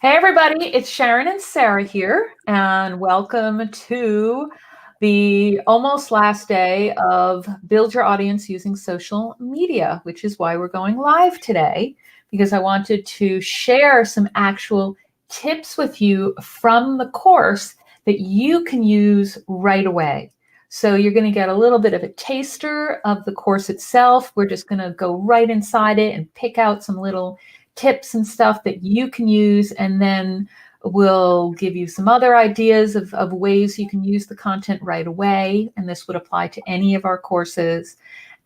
Hey everybody, it's Sharon and Sarah here, and welcome to the almost last day of Build Your Audience Using Social Media, which is why we're going live today, because I wanted to share some actual tips with you from the course that you can use right away. So you're going to get a little bit of a taster of the course itself. We're just going to go right inside it and pick out some little tips and stuff that you can use, and then we'll give you some other ideas of ways you can use the content right away. And this would apply to any of our courses.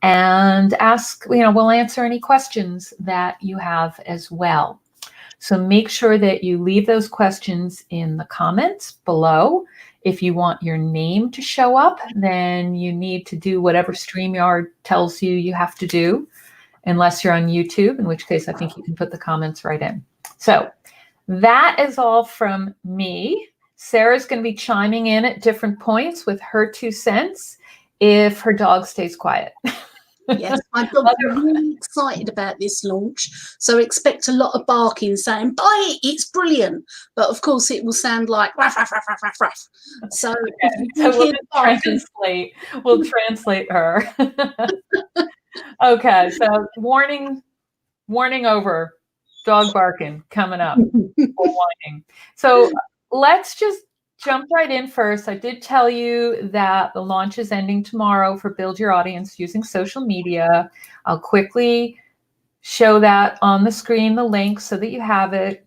And we'll answer any questions that you have as well. So make sure that you leave those questions in the comments below. If you want your name to show up, then you need to do whatever StreamYard tells you have to do, unless you're on YouTube, in which case I think you can put the comments right in. So that is all from me. Sarah's going to be chiming in at different points with her 2 cents if her dog stays quiet. Yes, my dog's really excited about this launch, so expect a lot of barking saying, buy it, it's brilliant. But of course it will sound like ruff, ruff, ruff, ruff, ruff, ruff. So, we'll translate her. Okay, so warning over, dog barking coming up, whining. So let's just jump right in first. I did tell you that the launch is ending tomorrow for Build Your Audience Using Social Media. I'll quickly show that on the screen, the link, so that you have it.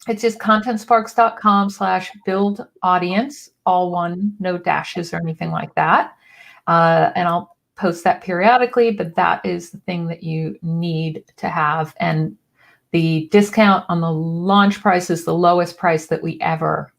It's just contentsparks.com/buildaudience, all one, no dashes or anything like that. And I'll post that periodically, but that is the thing that you need to have. And the discount on the launch price is the lowest price that we ever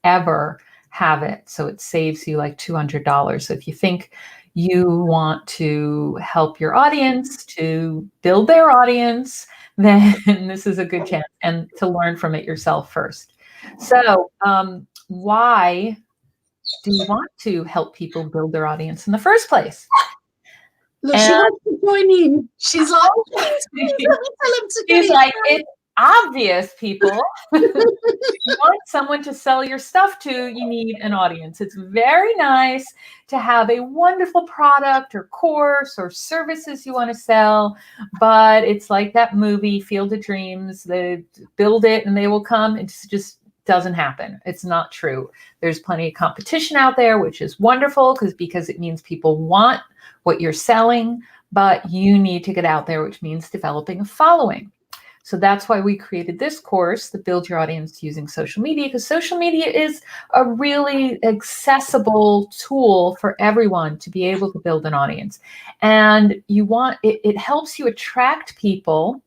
have it. So it saves you like $200. So if you think you want to help your audience to build their audience, then this is a good chance, and to learn from it yourself first. So why do you want to help people build their audience in the first place? Look, she wants to join in. She's like, it's obvious, people. If you want someone to sell your stuff to, you need an audience. It's very nice to have a wonderful product or course or services you want to sell, but it's like that movie, Field of Dreams. They build it and they will come. It just doesn't happen. It's not true. There's plenty of competition out there, which is wonderful because it means people want what you're selling, but you need to get out there, which means developing a following. So that's why we created this course, the Build Your Audience Using Social Media, because social media is a really accessible tool for everyone to be able to build an audience. And it helps you attract people.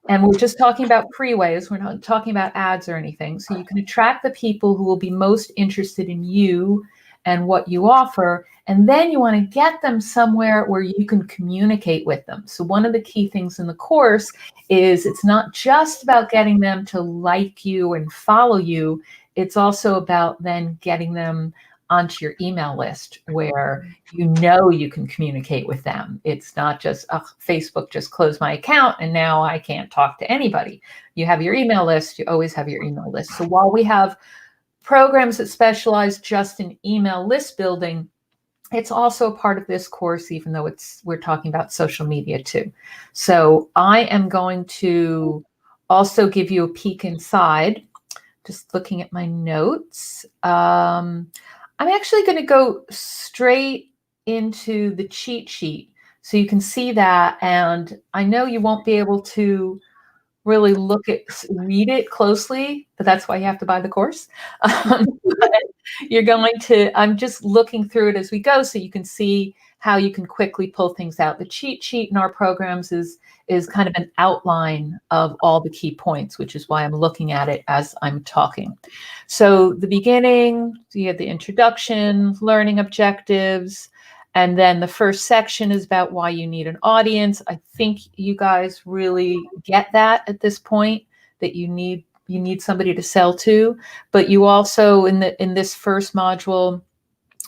And we're just talking about free ways. We're not talking about ads or anything. So you can attract the people who will be most interested in you and what you offer. And then you want to get them somewhere where you can communicate with them. So one of the key things in the course is it's not just about getting them to like you and follow you. It's also about then getting them onto your email list where you can communicate with them. It's not just, Facebook just closed my account and now I can't talk to anybody. You have your email list. You always have your email list. So while we have programs that specialize just in email list building, it's also a part of this course, even though we're talking about social media too. So I am going to also give you a peek inside, just looking at my notes. I'm actually going to go straight into the cheat sheet so you can see that. And I know you won't be able to really read it closely, but that's why you have to buy the course. I'm just looking through it as we go so you can see how you can quickly pull things out. The cheat sheet in our programs is kind of an outline of all the key points, which is why I'm looking at it as I'm talking. So the beginning, you have the introduction, learning objectives, and then the first section is about why you need an audience. I think you guys really get that at this point, that you need somebody to sell to. But you also, in this first module,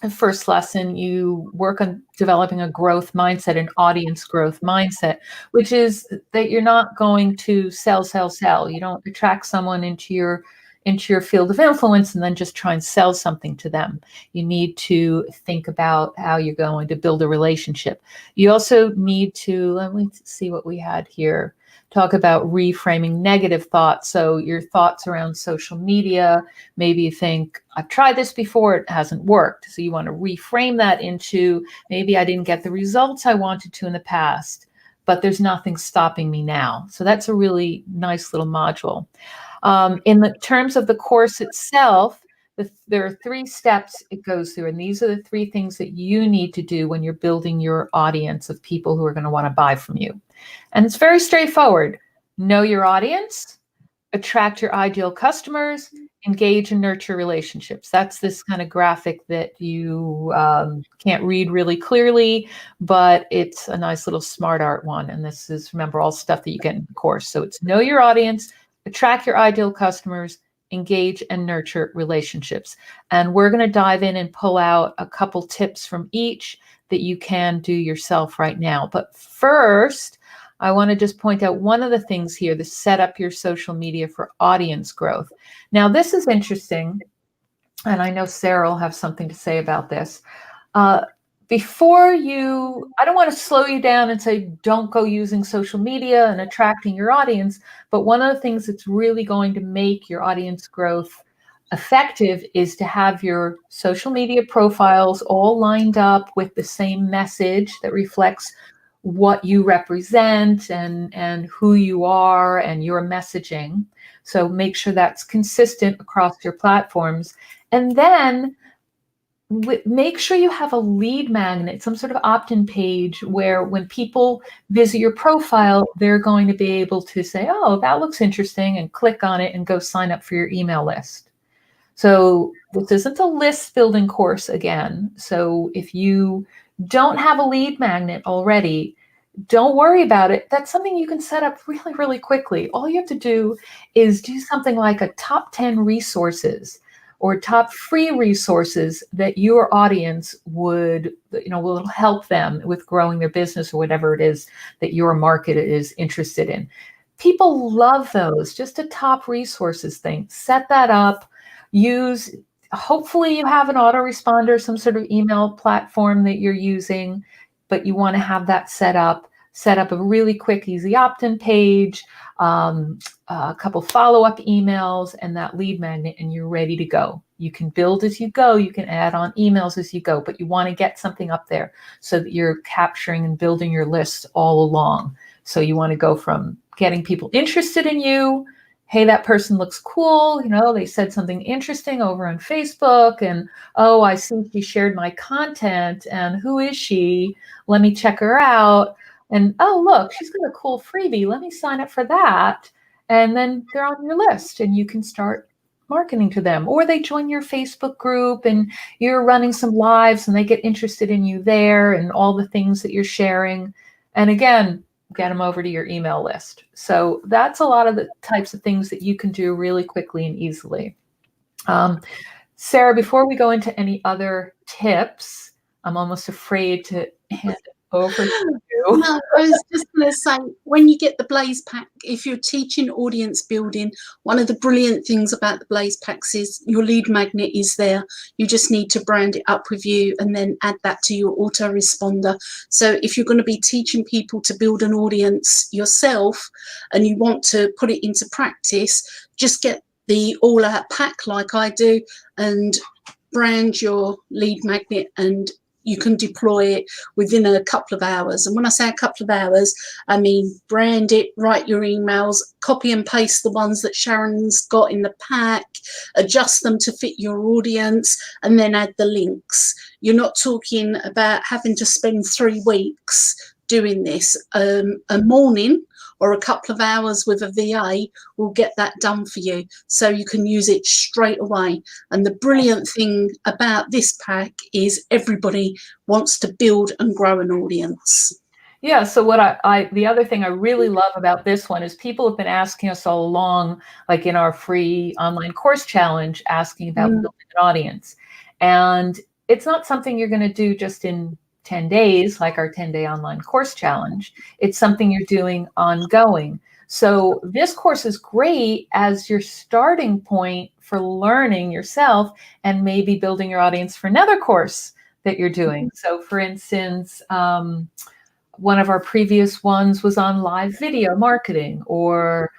first lesson, you work on developing a growth mindset, an audience growth mindset, which is that you're not going to sell. You don't attract someone into your into your field of influence and then just try and sell something to them. You need to think about how you're going to build a relationship. You also need to, let me see what we had here, talk about reframing negative thoughts. So your thoughts around social media, maybe you think, I've tried this before, it hasn't worked. So you want to reframe that into, maybe I didn't get the results I wanted to in the past, but there's nothing stopping me now. So that's a really nice little module. In the terms of the course itself, there are 3 steps it goes through, and these are the 3 things that you need to do when you're building your audience of people who are going to want to buy from you. And it's very straightforward. Know your audience, attract your ideal customers, engage and nurture relationships. That's this kind of graphic that you can't read really clearly, but it's a nice little smart art one. And this is, remember, all stuff that you get in the course. So it's know your audience, attract your ideal customers, engage and nurture relationships. And we're going to dive in and pull out a couple tips from each that you can do yourself right now. But first, I want to just point out one of the things here, to set up your social media for audience growth. Now, this is interesting, and I know Sarah will have something to say about this. Before you, I don't want to slow you down and say, don't go using social media and attracting your audience. But one of the things that's really going to make your audience growth effective is to have your social media profiles all lined up with the same message that reflects what you represent and who you are and your messaging. So make sure that's consistent across your platforms. And then make sure you have a lead magnet, some sort of opt-in page where when people visit your profile, they're going to be able to say, oh, that looks interesting, and click on it and go sign up for your email list. So this isn't a list building course again. So if you don't have a lead magnet already, don't worry about it. That's something you can set up really, really quickly. All you have to do is do something like a top 10 resources or top free resources that your audience would, will help them with growing their business or whatever it is that your market is interested in. People love those, just a top resources thing. Set that up. Hopefully you have an autoresponder, some sort of email platform that you're using, but you want to have that set up a really quick, easy opt-in page, a couple follow-up emails, and that lead magnet, and you're ready to go. You can build as you go. You can add on emails as you go, but you want to get something up there so that you're capturing and building your list all along. So you want to go from getting people interested in you. Hey, that person looks cool. They said something interesting over on Facebook, and oh, I see she shared my content, and who is she? Let me check her out. And oh, look, she's got a cool freebie. Let me sign up for that. And then they're on your list and you can start marketing to them. Or they join your Facebook group and you're running some lives and they get interested in you there and all the things that you're sharing. And again, get them over to your email list. So that's a lot of the types of things that you can do really quickly and easily. Sarah, before we go into any other tips, I'm almost afraid to hand it over to you. No, I was just going to say, when you get the Blaze Pack, if you're teaching audience building, one of the brilliant things about the Blaze Packs is your lead magnet is there. You just need to brand it up with you and then add that to your autoresponder. So if you're going to be teaching people to build an audience yourself and you want to put it into practice, just get the all-out pack like I do and brand your lead magnet, and you can deploy it within a couple of hours. And when I say a couple of hours, I mean brand it, write your emails, copy and paste the ones that Sharon's got in the pack, adjust them to fit your audience, and then add the links. You're not talking about having to spend 3 weeks doing this. A morning or a couple of hours with a VA will get that done for you, so you can use it straight away. And the brilliant thing about this pack is everybody wants to build and grow an audience. Yeah, so what the other thing I really love about this one is people have been asking us all along, like in our free online course challenge, asking about building an audience. And it's not something you're going to do just in 10 days, like our 10-day online course challenge. It's something you're doing ongoing. So this course is great as your starting point for learning yourself and maybe building your audience for another course that you're doing. So for instance, one of our previous ones was on live video marketing, or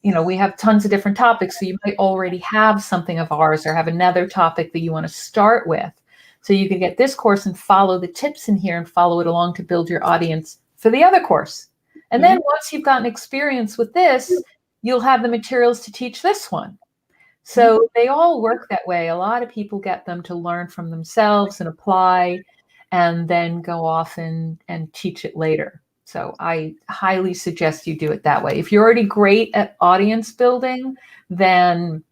we have tons of different topics. So you might already have something of ours or have another topic that you want to start with. So you can get this course and follow the tips in here and follow it along to build your audience for the other course. And then once you've gotten experience with this, you'll have the materials to teach this one. So they all work that way. A lot of people get them to learn from themselves and apply, and then go off and teach it later. So I highly suggest you do it that way. If you're already great at audience building, then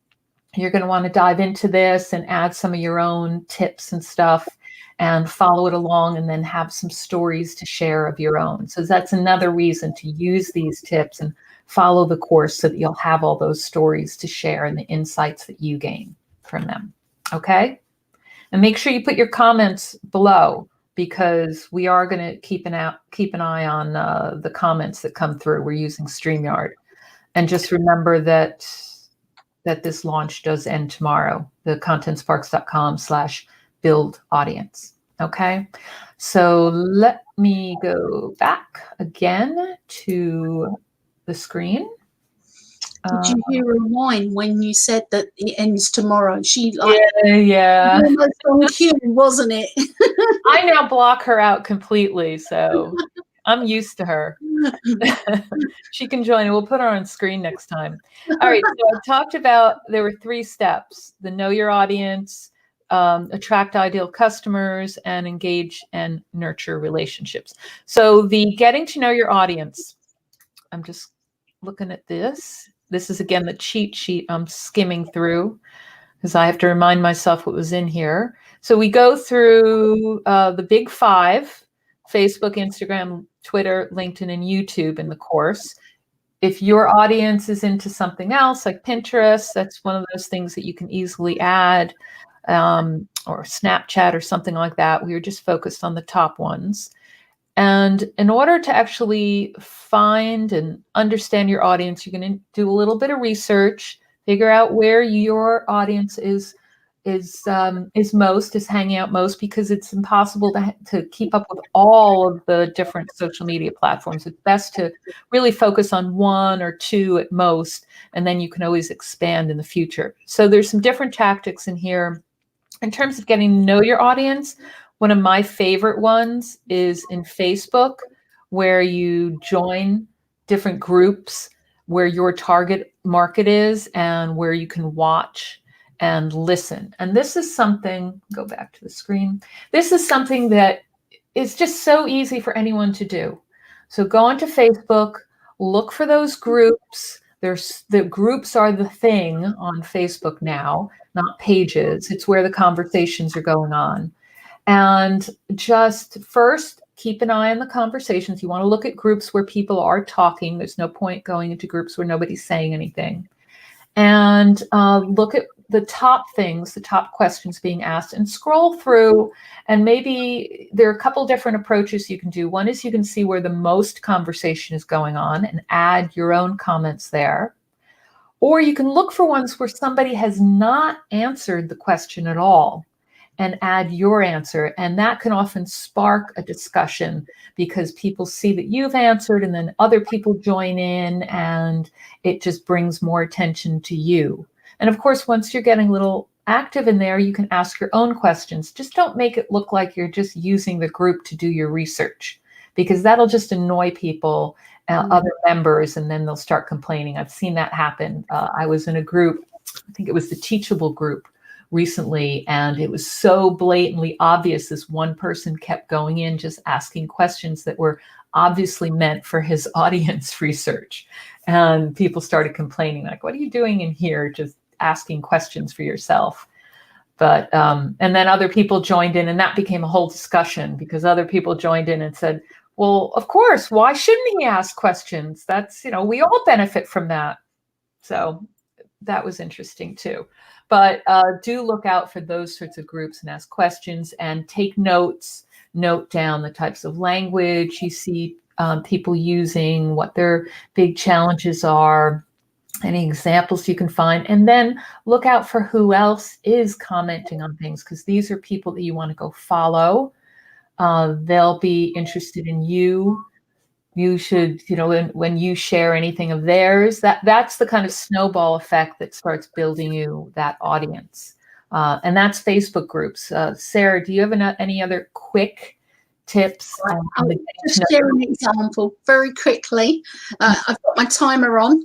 you're going to want to dive into this and add some of your own tips and stuff and follow it along, and then have some stories to share of your own. So that's another reason to use these tips and follow the course, so that you'll have all those stories to share and the insights that you gain from them. Okay? And make sure you put your comments below, because we are going to keep an eye on the comments that come through. We're using StreamYard. And just remember that this launch does end tomorrow, the contentsparks.com/build audience. Okay. So let me go back again to the screen. Did you hear her whine when you said that it ends tomorrow? She yeah. almost on cue, wasn't it? I now block her out completely, so I'm used to her. She can join. We'll put her on screen next time. All right. So I talked about, there were 3 steps: the know your audience, attract ideal customers, and engage and nurture relationships. So the getting to know your audience, I'm just looking at this. This is, again, the cheat sheet I'm skimming through, because I have to remind myself what was in here. So we go through the big 5: Facebook, Instagram, Twitter, LinkedIn, and YouTube in the course. If your audience is into something else, like Pinterest, that's one of those things that you can easily add, or Snapchat or something like that. We were just focused on the top ones. And in order to actually find and understand your audience, you're going to do a little bit of research, figure out where your audience is hanging out most, because it's impossible to keep up with all of the different social media platforms. It's best to really focus on 1 or 2 at most, and then you can always expand in the future. So there's some different tactics in here. In terms of getting to know your audience, one of my favorite ones is in Facebook, where you join different groups where your target market is and where you can watch and listen. And this is something, go back to the screen. This is something that is just so easy for anyone to do. So go onto Facebook, look for those groups. The groups are the thing on Facebook now, not pages. It's where the conversations are going on. And just first, keep an eye on the conversations. You want to look at groups where people are talking. There's no point going into groups where nobody's saying anything. And look at the top things, the top questions being asked, and scroll through. And maybe there are a couple different approaches you can do. One is you can see where the most conversation is going on and add your own comments there. Or you can look for ones where somebody has not answered the question at all and add your answer. And that can often spark a discussion, because people see that you've answered, and then other people join in, and it just brings more attention to you. And of course, once you're getting a little active in there, you can ask your own questions. Just don't make it look like you're just using the group to do your research, because that'll just annoy people, other members, and then they'll start complaining. I've seen that happen. I was in a group, I think it was the Teachable group, recently, and it was so blatantly obvious. This one person kept going in, just asking questions that were obviously meant for his audience research. And people started complaining, like, what are you doing in here, just asking questions for yourself? But, and then other people joined in, and that became a whole discussion, because other people joined in and said, well, of course, why shouldn't he ask questions? That's, we all benefit from that. So that was interesting too. But do look out for those sorts of groups and ask questions, and take notes. Note down the types of language you see people using, what their big challenges are, any examples you can find, and then look out for who else is commenting on things, because these are people that you want to go follow. They'll be interested in you. You should, when you share anything of theirs, that's the kind of snowball effect that starts building you that audience. And that's Facebook groups. Sarah, do you have any other quick tips? I'll just share an example very quickly. I've got my timer on,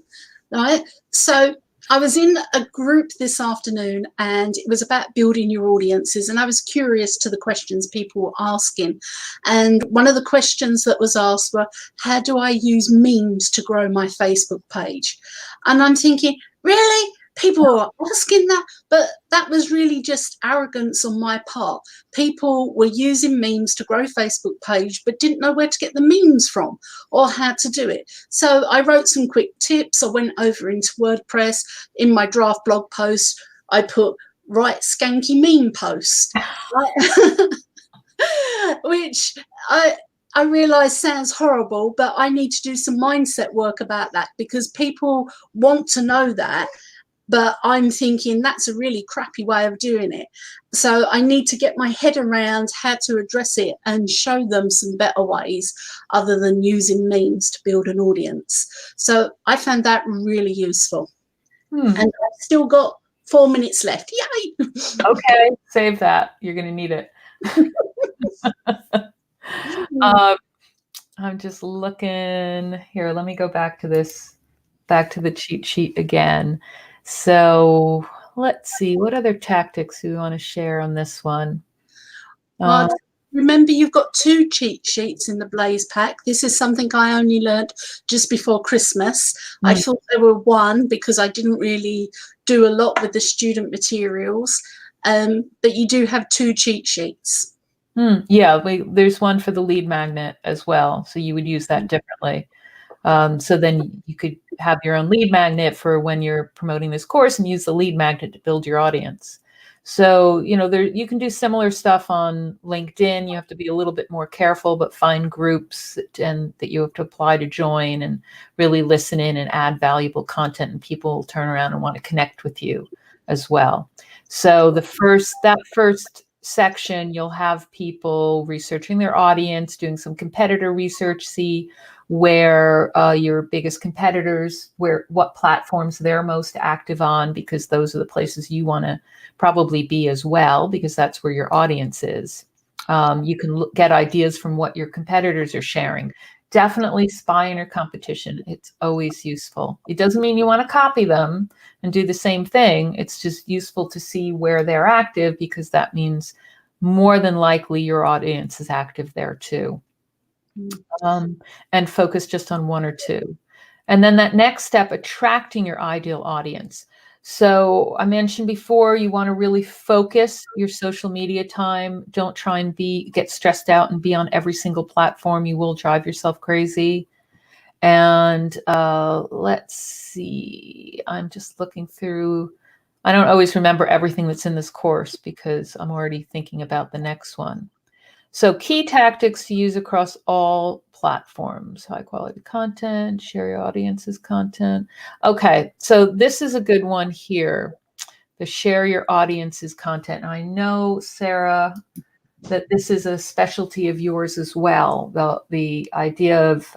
right? So I was in a group this afternoon, and it was about building your audiences, and I was curious to the questions people were asking. And one of the questions that was asked were, how do I use memes to grow my Facebook page? And I'm thinking, really? People are asking that? But that was really just arrogance on my part. People were using memes to grow Facebook page, but didn't know where to get the memes from or how to do it. So I wrote some quick tips. I went over into WordPress. In my draft blog post, I put "write skanky meme post," which I realize sounds horrible, but I need to do some mindset work about that, because people want to know that. But I'm thinking that's a really crappy way of doing it. So I need to get my head around how to address it and show them some better ways other than using memes to build an audience. So I found that really useful. And I've still got 4 minutes left. Yay! Okay, save that. You're going to need it. I'm just looking here. Let me go back to the cheat sheet again. So let's see, what other tactics do we want to share on this one? Remember, you've got 2 cheat sheets in the Blaze pack. This is something I only learned just before Christmas. I thought there were 1 because I didn't really do a lot with the student materials, but you do have 2 cheat sheets. Yeah, there's one for the lead magnet as well, so you would use that differently. So then you could have your own lead magnet for when you're promoting this course, and use the lead magnet to build your audience. So, you can do similar stuff on LinkedIn. You have to be a little bit more careful, but find groups that you have to apply to join and really listen in and add valuable content, and people will turn around and want to connect with you as well. So that first section, you'll have people researching their audience, doing some competitor research, see where your biggest competitors, what platforms they're most active on, because those are the places you want to probably be as well, because that's where your audience is. You can get ideas from what your competitors are sharing. Definitely spy on your competition. It's always useful. It doesn't mean you want to copy them and do the same thing. It's just useful to see where they're active, because that means more than likely your audience is active there too. And focus just on 1 or 2. And then that next step, attracting your ideal audience. So I mentioned before, you want to really focus your social media time. Don't try and get stressed out and be on every single platform. You will drive yourself crazy. And let's see, I'm just looking through. I don't always remember everything that's in this course because I'm already thinking about the next one. So key tactics to use across all platforms: high quality content, share your audience's content. Okay, so this is a good one here, the share your audience's content. I know, Sarah, that this is a specialty of yours as well, the idea of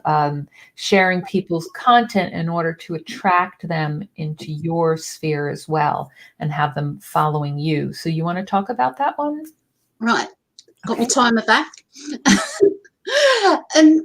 sharing people's content in order to attract them into your sphere as well and have them following you. So you want to talk about that one? Right. Got my timer back. And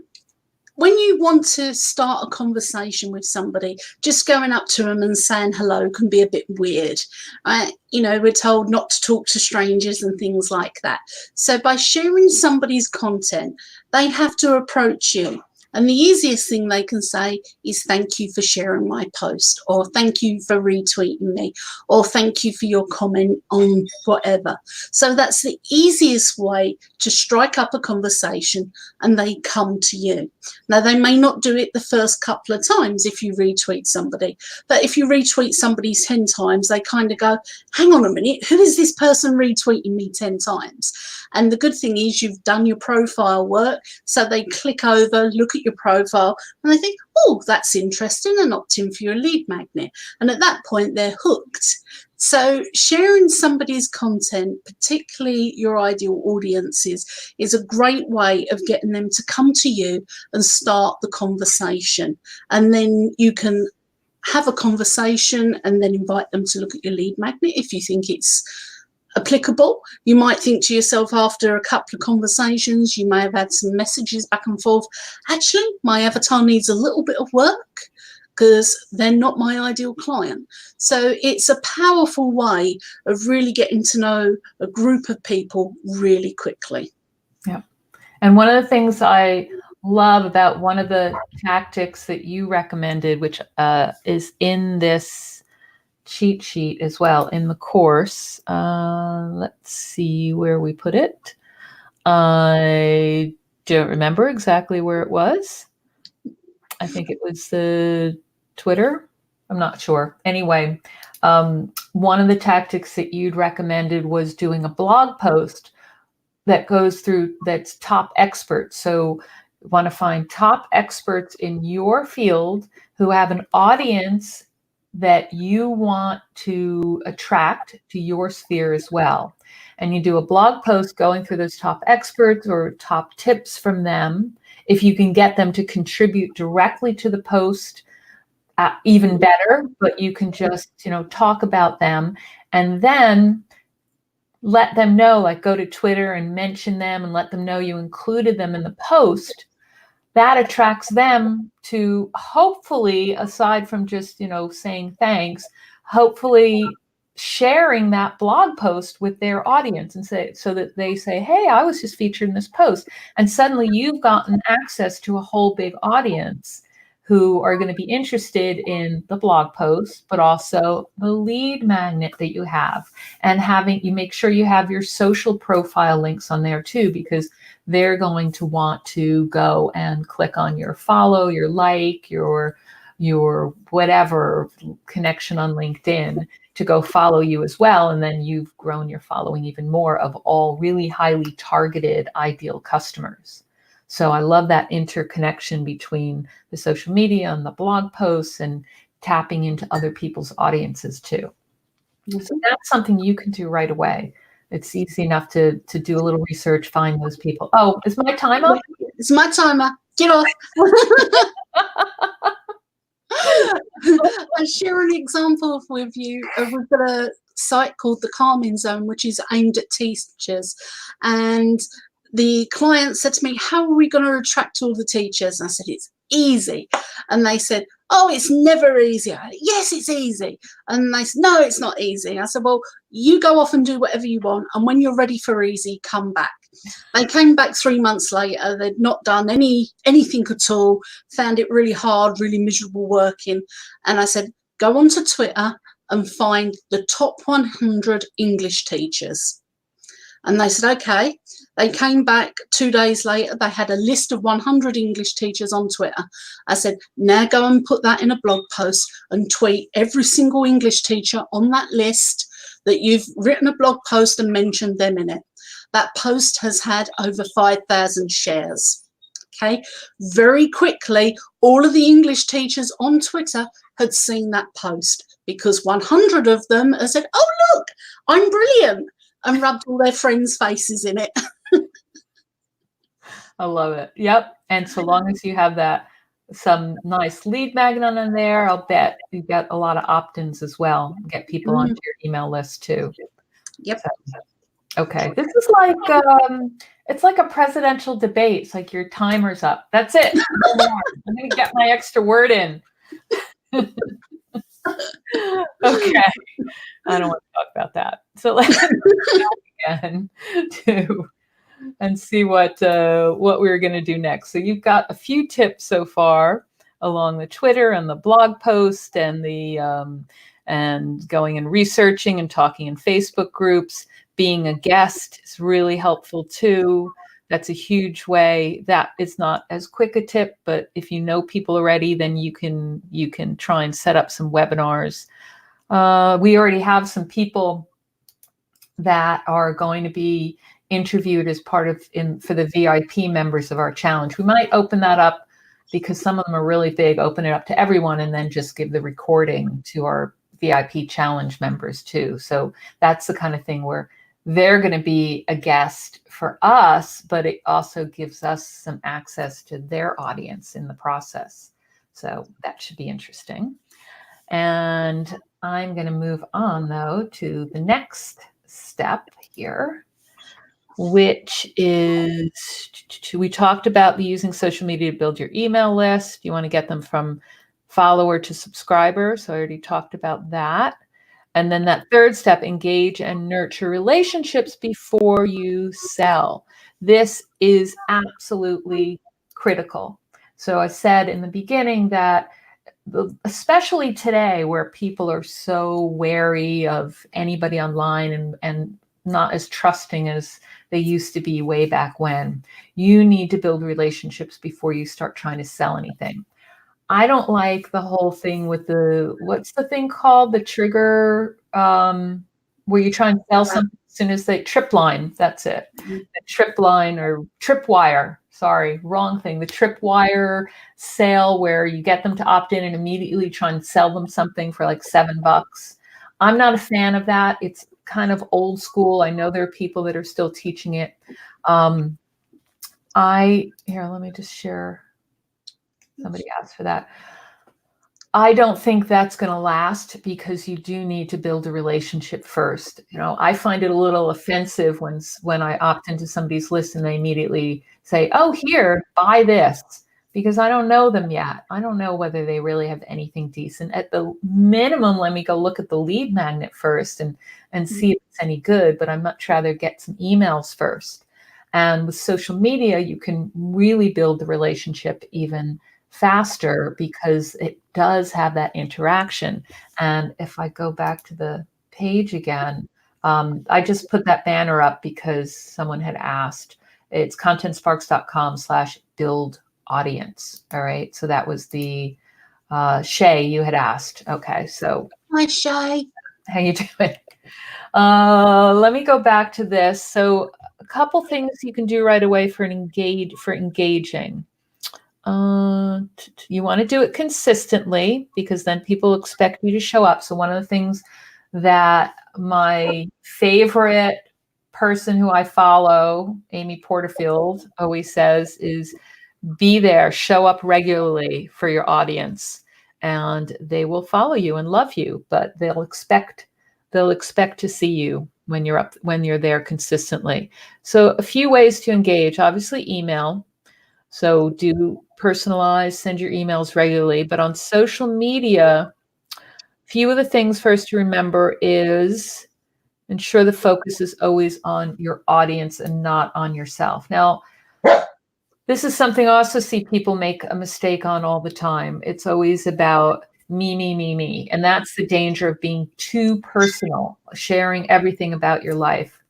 when you want to start a conversation with somebody, just going up to them and saying hello can be a bit weird. Right? We're told not to talk to strangers and things like that. So by sharing somebody's content, they have to approach you. And the easiest thing they can say is thank you for sharing my post, or thank you for retweeting me, or thank you for your comment on whatever. So that's the easiest way to strike up a conversation, and they come to you. Now, they may not do it the first couple of times if you retweet somebody, but if you retweet somebody 10 times, they kind of go, hang on a minute, who is this person retweeting me 10 times? And the good thing is you've done your profile work, so they click over, look at at your profile and they think, oh, that's interesting, and opt in for your lead magnet. And at that point, they're hooked. So sharing somebody's content, particularly your ideal audiences, is a great way of getting them to come to you and start the conversation. And then you can have a conversation and then invite them to look at your lead magnet if you think it's applicable. You might think to yourself after a couple of conversations, you may have had some messages back and forth, actually, my avatar needs a little bit of work because they're not my ideal client. So it's a powerful way of really getting to know a group of people really quickly. Yeah. And one of the things I love about one of the tactics that you recommended, which is in this cheat sheet as well in the course. Let's see where we put it. I don't remember exactly where it was. I think it was the Twitter. I'm not sure. Anyway, one of the tactics that you'd recommended was doing a blog post that goes through that's top experts. So you want to find top experts in your field who have an audience that you want to attract to your sphere as well. And you do a blog post going through those top experts or top tips from them. If you can get them to contribute directly to the post, even better, but you can just, talk about them and then let them know, like go to Twitter and mention them and let them know you included them in the post. That attracts them to hopefully, aside from just, saying thanks, hopefully sharing that blog post with their audience and so that they say, hey, I was just featured in this post. And suddenly you've gotten access to a whole big audience who are going to be interested in the blog post, but also the lead magnet that you have. And you make sure you have your social profile links on there too, because they're going to want to go and click on your follow, your like, your whatever connection on LinkedIn to go follow you as well. And then you've grown your following even more of all really highly targeted ideal customers. So I love that interconnection between the social media and the blog posts and tapping into other people's audiences too. Mm-hmm. So that's something you can do right away. It's easy enough to do a little research, find those people. Oh, is my time up? It's my timer. Get off. I'll share an example with you. We've got a site called the Calming Zone, which is aimed at teachers. And the client said to me, how are we going to attract all the teachers? And I said, it's easy. And they said, oh, it's never easy. I said, yes, it's easy. And they said, no, it's not easy. I said, well, you go off and do whatever you want. And when you're ready for easy, come back. They came back 3 months later. They'd not done anything at all, found it really hard, really miserable working. And I said, go onto Twitter and find the top 100 English teachers. And they said, okay. They came back 2 days later. They had a list of 100 English teachers on Twitter. I said, now go and put that in a blog post and tweet every single English teacher on that list that you've written a blog post and mentioned them in it. That post has had over 5,000 shares. Okay. Very quickly, all of the English teachers on Twitter had seen that post because 100 of them had said, oh, look, I'm brilliant, and rubbed all their friends' faces in it. I love it. Yep. And so long as you have some nice lead magnet on there, I'll bet you get a lot of opt-ins as well. Get people onto your email list too. Yep. So, okay. This is like, it's like a presidential debate. It's like your timer's up. That's it. No more. I'm going to get my extra word in. Okay. I don't want to talk about that. So let's go again and see what we're going to do next. So you've got a few tips so far along the Twitter and the blog post and the and going and researching and talking in Facebook groups. Being a guest is really helpful too. That's a huge way. That is not as quick a tip, but if you know people already, then you can try and set up some webinars. We already have some people that are going to be interviewed as part of for the VIP members of our challenge. We might open that up because some of them are really big, open it up to everyone, and then just give the recording to our VIP challenge members too. So that's the kind of thing where they're going to be a guest for us, but it also gives us some access to their audience in the process. So that should be interesting. And I'm going to move on, though, to the next step here, which is, we talked about using social media to build your email list. You want to get them from follower to subscriber. So I already talked about that. And then that third step, engage and nurture relationships before you sell. This is absolutely critical. So I said in the beginning that especially today where people are so wary of anybody online and not as trusting as they used to be way back when, you need to build relationships before you start trying to sell anything. I don't like the whole thing with what's the thing called? The trigger, where you try and sell something as soon as they, trip line, that's it. The trip line or tripwire, sorry, wrong thing. The tripwire sale where you get them to opt in and immediately try and sell them something for like $7. I'm not a fan of that. It's kind of old school. I know there are people that are still teaching it. Here, let me just share. Somebody asked for that. I don't think that's going to last because you do need to build a relationship first. You know, I find it a little offensive when I opt into somebody's list and they immediately say, "Oh, here, buy this," because I don't know them yet. I don't know whether they really have anything decent. At the minimum, let me go look at the lead magnet first and see if it's any good. But I'd much rather get some emails first. And with social media, you can really build the relationship even faster because it does have that interaction. And if I go back to the page again, I just put that banner up because someone had asked. It's contentsparks.com/build audience. All right. So that was the Shay, you had asked. Okay. So hi, Shay. How you doing? Let me go back to this. So a couple things you can do right away for engaging. You want to do it consistently because then people expect you to show up. So one of the things that my favorite person who I follow, Amy Porterfield, always says is be there, show up regularly for your audience, and they will follow you and love you, but they'll expect to see you when you're there consistently. So a few ways to engage, obviously email. So do personalize, send your emails regularly. But on social media, few of the things first to remember is ensure the focus is always on your audience and not on yourself. Now, this is something I also see people make a mistake on all the time. It's always about me, me, me, me. And that's the danger of being too personal, sharing everything about your life.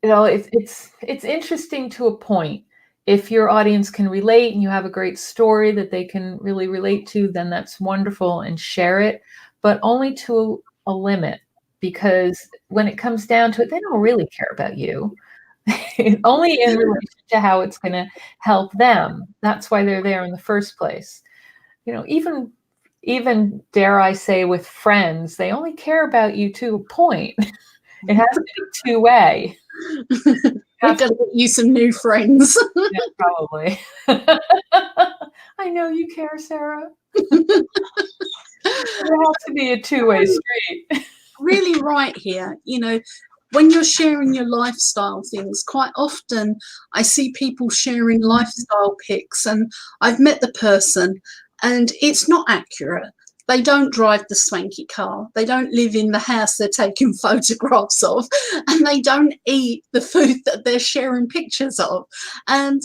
It's interesting to a point. If your audience can relate and you have a great story that they can really relate to, then that's wonderful and share it, but only to a limit, because when it comes down to it, they don't really care about you. Only in relation to how it's going to help them. That's why they're there in the first place. You know, even dare I say with friends, they only care about you to a point. It has to be two-way. We've got to get you some new friends. Yeah, probably. I know you care, Sarah. There has to be a two-way street. Really right here. You know, when you're sharing your lifestyle things, quite often I see people sharing lifestyle pics and I've met the person and it's not accurate. They don't drive the swanky car. They don't live in the house they're taking photographs of, and they don't eat the food that they're sharing pictures of. And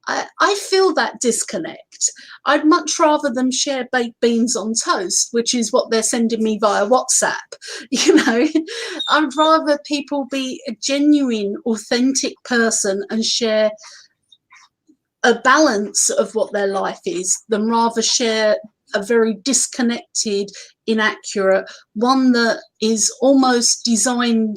I feel that disconnect. I'd much rather them share baked beans on toast, which is what they're sending me via WhatsApp. You know, I'd rather people be a genuine, authentic person and share a balance of what their life is than rather share a very disconnected, inaccurate one that is almost designed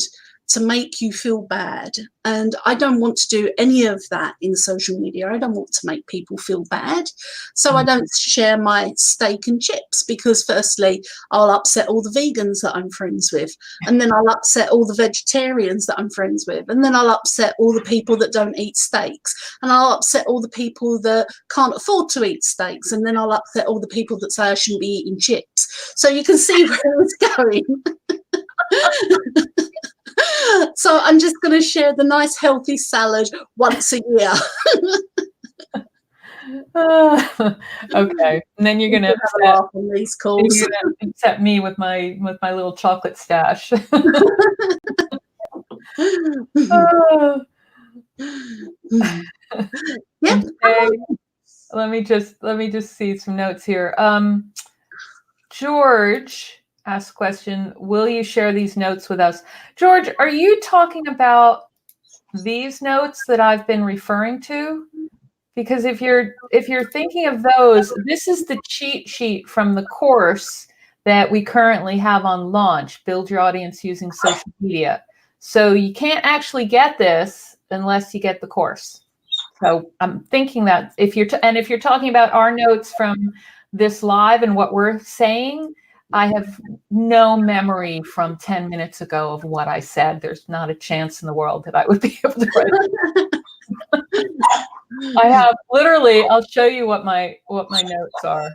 to make you feel bad. And I don't want to do any of that in social media. I don't want to make people feel bad. So I don't share my steak and chips because firstly, I'll upset all the vegans that I'm friends with. And then I'll upset all the vegetarians that I'm friends with. And then I'll upset all the people that don't eat steaks. And I'll upset all the people that can't afford to eat steaks. And then I'll upset all the people that say I shouldn't be eating chips. So you can see where it's going. So I'm just going to share the nice healthy salad once a year. Okay, and then you're going to laugh on these calls. upset me with my little chocolate stash. Yeah. Okay. Let me just see some notes here. George asked a question, will you share these notes with us? George, are you talking about these notes that I've been referring to? Because if you're thinking of those, this is the cheat sheet from the course that we currently have on launch, Build Your Audience Using Social Media. So you can't actually get this unless you get the course. So I'm thinking that if you're talking about our notes from this live and what we're saying, I have no memory from 10 minutes ago of what I said. There's not a chance in the world that I would be able to write. I have literally, I'll show you what my notes are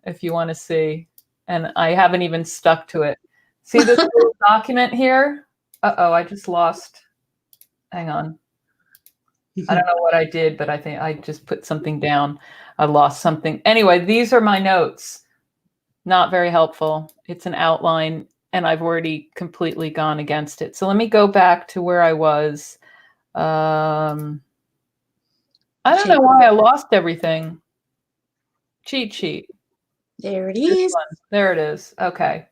if you want to see. And I haven't even stuck to it. See this little document here? Uh-oh, I just lost. Hang on. I don't know what I did, but I think I just put something down. I lost something. Anyway, these are my notes. Not very helpful. It's an outline, and I've already completely gone against it. So let me go back to where I was. I don't know why I lost everything. Cheat sheet. There it is. There it is. Okay.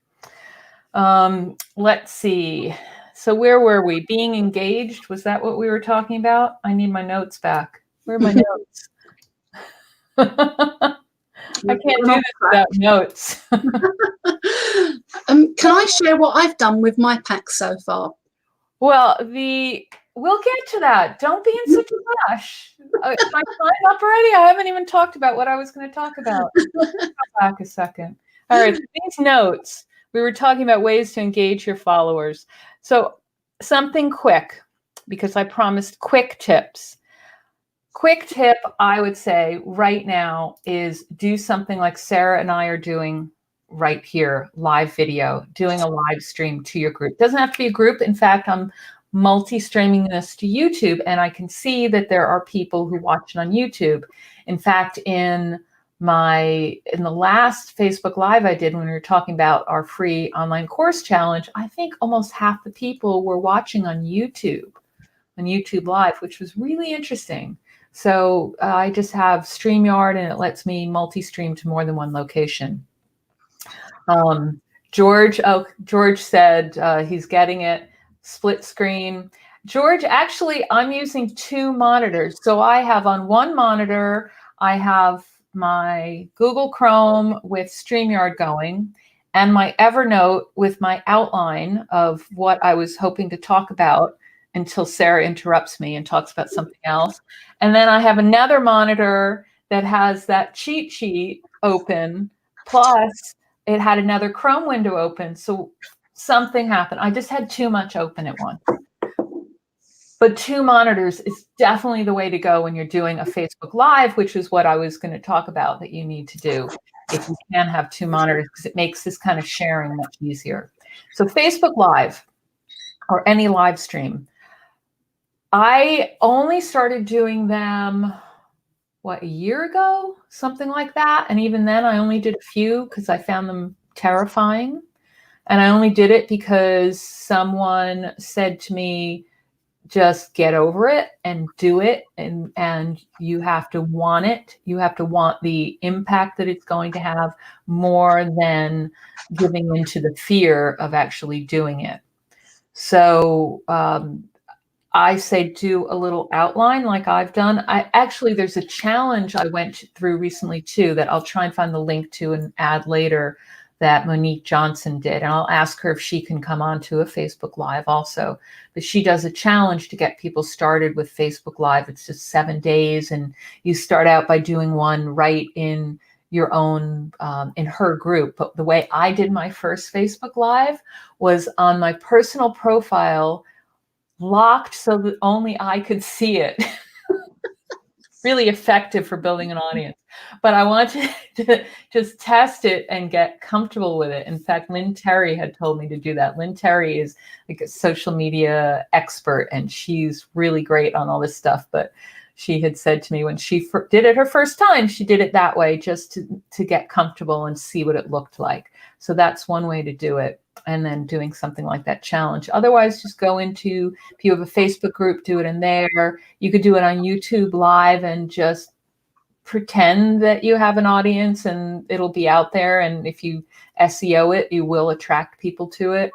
Let's see. So where were we? Being engaged? Was that what we were talking about? I need my notes back. Where are my notes? I can't do this without notes. Can I share what I've done with my pack so far? Well, we'll get to that. Don't be in such a rush. Am I signed up already? I haven't even talked about what I was going to talk about. Go back a second. All right, these notes. We were talking about ways to engage your followers. So something quick, because I promised quick tips. Quick tip, I would say right now, is do something like Sarah and I are doing right here, live video, doing a live stream to your group. Doesn't have to be a group. In fact, I'm multi-streaming this to YouTube, and I can see that there are people who watch it on YouTube. In fact, in the last Facebook Live I did when we were talking about our free online course challenge, I think almost half the people were watching on YouTube Live, which was really interesting. So I just have StreamYard, and it lets me multi-stream to more than one location. George said he's getting it. Split screen. George, actually, I'm using two monitors. So I have on one monitor, I have my Google Chrome with StreamYard going, and my Evernote with my outline of what I was hoping to talk about until Sarah interrupts me and talks about something else. And then I have another monitor that has that cheat sheet open, plus it had another Chrome window open. So something happened. I just had too much open at once. But two monitors is definitely the way to go when you're doing a Facebook Live, which is what I was going to talk about that you need to do if you can have two monitors, because it makes this kind of sharing much easier. So Facebook Live or any live stream, I only started doing them, a year ago? Something like that. And even then, I only did a few because I found them terrifying. And I only did it because someone said to me, just get over it and do it. And you have to want it. You have to want the impact that it's going to have more than giving into the fear of actually doing it. So I say do a little outline like I've done. There's a challenge I went through recently too that I'll try and find the link to and add later, that Monique Johnson did. And I'll ask her if she can come on to a Facebook Live also. But she does a challenge to get people started with Facebook Live. It's just 7 days. And you start out by doing one right in your own, in her group. But the way I did my first Facebook Live was on my personal profile, locked so that only I could see it. Really effective for building an audience. But I wanted to just test it and get comfortable with it. In fact, Lynn Terry had told me to do that. Lynn Terry is like a social media expert, and she's really great on all this stuff. But she had said to me when she did it her first time, she did it that way just to get comfortable and see what it looked like. So that's one way to do it. And then doing something like that challenge. Otherwise, just go into, if you have a Facebook group, do it in there. You could do it on YouTube Live and just pretend that you have an audience and it'll be out there. And if you SEO it, you will attract people to it.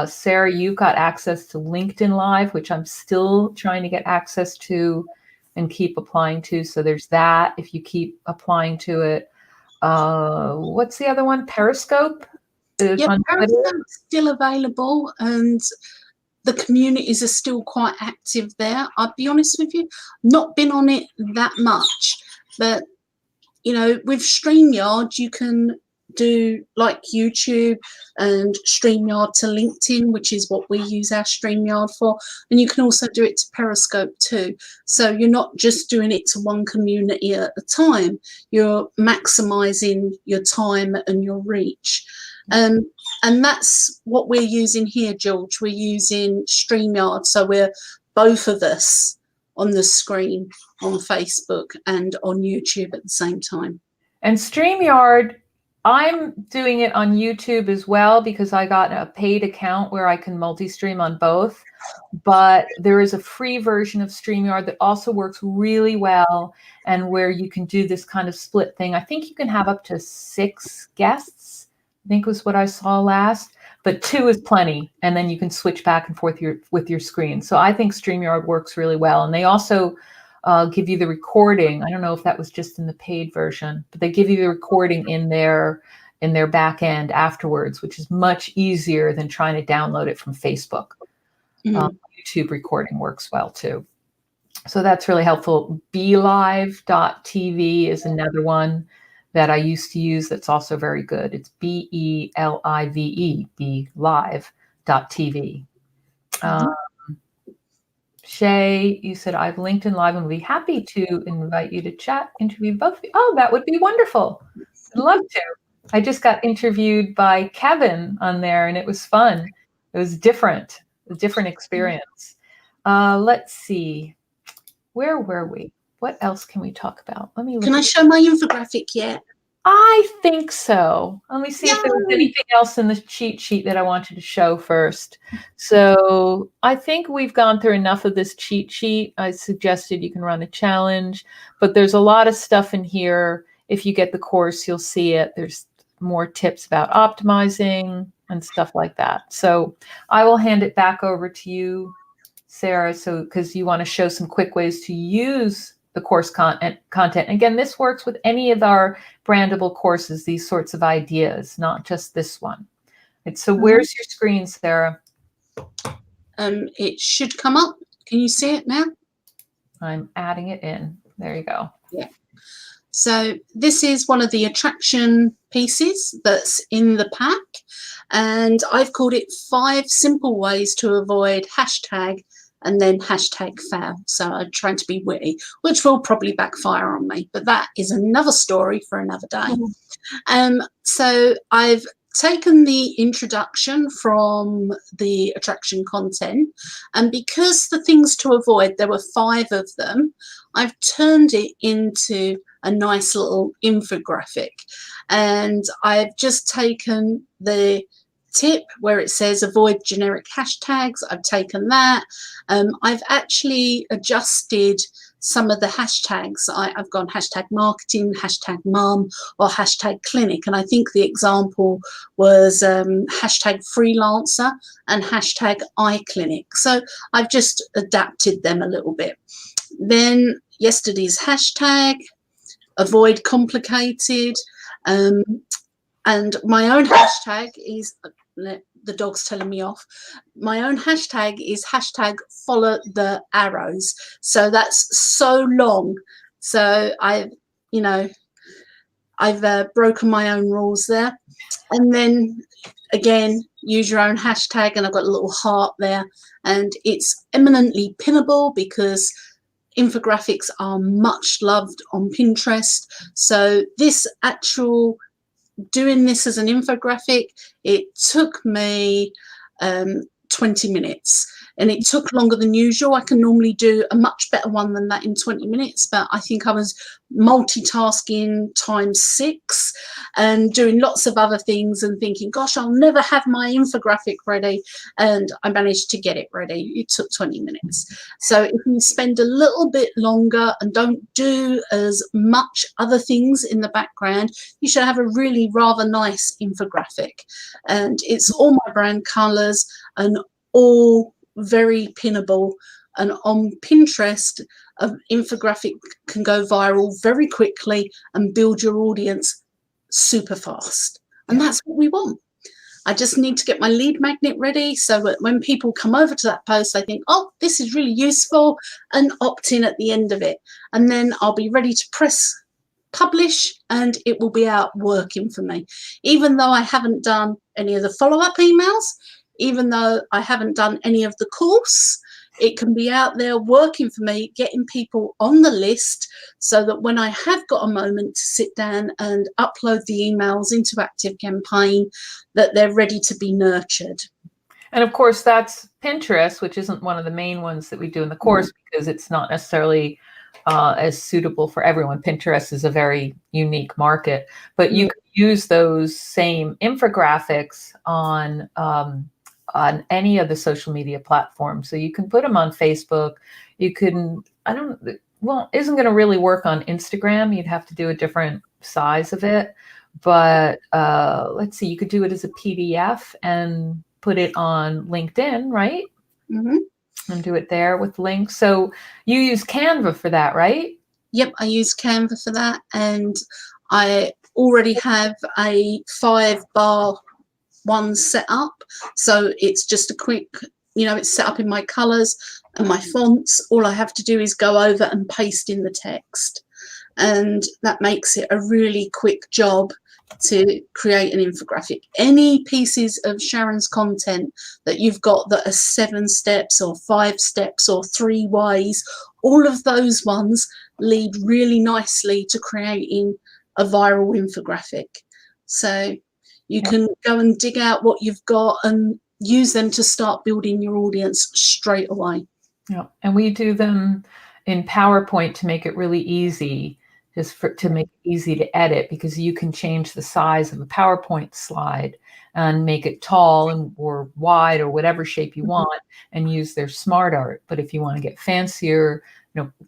Sarah, you got access to LinkedIn Live, which I'm still trying to get access to and keep applying to. So there's that if you keep applying to it. What's the other one? Periscope? Yeah, Periscope's still available, and the communities are still quite active there. I'll be honest with you, not been on it that much, but you know, with StreamYard, you can do like YouTube and StreamYard to LinkedIn, which is what we use our StreamYard for. And you can also do it to Periscope too. So you're not just doing it to one community at a time, you're maximizing your time and your reach. And that's what we're using here, George. We're using StreamYard. So we're both of us on the screen on Facebook and on YouTube at the same time. And StreamYard, I'm doing it on YouTube as well because I got a paid account where I can multi-stream on both. But there is a free version of StreamYard that also works really well and where you can do this kind of split thing. I think you can have up to 6 guests, I think was what I saw last, but 2 is plenty. And then you can switch back and forth with your screen. So I think StreamYard works really well. And they also give you the recording. I don't know if that was just in the paid version, but they give you the recording in their back end afterwards, which is much easier than trying to download it from Facebook. YouTube recording works well too. So that's really helpful. BeLive.tv is another one that I used to use that's also very good. It's BeLive, BeLive.tv. Shay, you said, I've LinkedIn Live and would be happy to invite you to chat, interview both of you. Oh, that would be wonderful. I'd love to. I just got interviewed by Kevin on there and it was fun. It was different, a different experience. Let's see. Where were we? What else can we talk about? Let me look. Can I show my infographic yet? I think so. Let me see if there was anything else in the cheat sheet that I wanted to show first. So I think we've gone through enough of this cheat sheet. I suggested you can run a challenge, but there's a lot of stuff in here. If you get the course, you'll see it. There's more tips about optimizing and stuff like that. So I will hand it back over to you, Sarah, so because you want to show some quick ways to use the course content. Again, this works with any of our brandable courses, these sorts of ideas, not just this one. So where's your screen, Sarah? It should come up. Can you see it now? I'm adding it in. There you go. Yeah. So this is one of the attraction pieces that's in the pack. And I've called it 5 simple ways to avoid hashtag and then hashtag fail. So I'm trying to be witty, which will probably backfire on me, but that is another story for another day. So I've taken the introduction from the attraction content, and because the things to avoid, there were 5 of them, I've turned it into a nice little infographic. And I've just taken the tip where it says avoid generic hashtags. I've taken that. I've actually adjusted some of the hashtags. I've gone hashtag marketing, hashtag mum, or hashtag clinic. And I think the example was hashtag freelancer and hashtag iClinic. So I've just adapted them a little bit. Then yesterday's hashtag, avoid complicated. And my own hashtag is, the dog's telling me off. My own hashtag is hashtag follow the arrows. So that's so long. So I've broken my own rules there. And then again, use your own hashtag, and I've got a little heart there, and it's eminently pinnable because infographics are much loved on Pinterest. So doing this as an infographic, it took me 20 minutes, and it took longer than usual. I can normally do a much better one than that in 20 minutes, but I think I was multitasking ×6 and doing lots of other things and thinking, gosh, I'll never have my infographic ready, and I managed to get it ready. It took 20 minutes. So if you spend a little bit longer and don't do as much other things in the background, you should have a really rather nice infographic. And it's all my brand colors and all very pinnable. And on Pinterest, an infographic can go viral very quickly and build your audience super fast. And that's what we want. I just need to get my lead magnet ready so that when people come over to that post, they think, oh, this is really useful, and opt in at the end of it. And then I'll be ready to press publish, and it will be out working for me. Even though I haven't done any of the follow-up emails, even though I haven't done any of the course, it can be out there working for me, getting people on the list so that when I have got a moment to sit down and upload the emails into ActiveCampaign, that they're ready to be nurtured. And of course, that's Pinterest, which isn't one of the main ones that we do in the course because it's not necessarily as suitable for everyone. Pinterest is a very unique market, but you can use those same infographics on any of the social media platforms. So you can put them on Facebook. You can, isn't going to really work on Instagram. You'd have to do a different size of it. But let's see, you could do it as a PDF and put it on LinkedIn, right? Mm-hmm. And do it there with links. So you use Canva for that, right? Yep, I use Canva for that. And I already have a 5-bar one set up, so it's just a quick, it's set up in my colors and my fonts. All I have to do is go over and paste in the text, and that makes it a really quick job to create an infographic. Any pieces of Sharon's content that you've got that are 7 steps or 5 steps or 3 ways, all of those ones lead really nicely to creating a viral infographic. So you can go and dig out what you've got and use them to start building your audience straight away. Yeah, and we do them in PowerPoint to make it really easy, to make it easy to edit, because you can change the size of a PowerPoint slide and make it tall or wide or whatever shape you want, and use their smart art. But if you want to get fancier,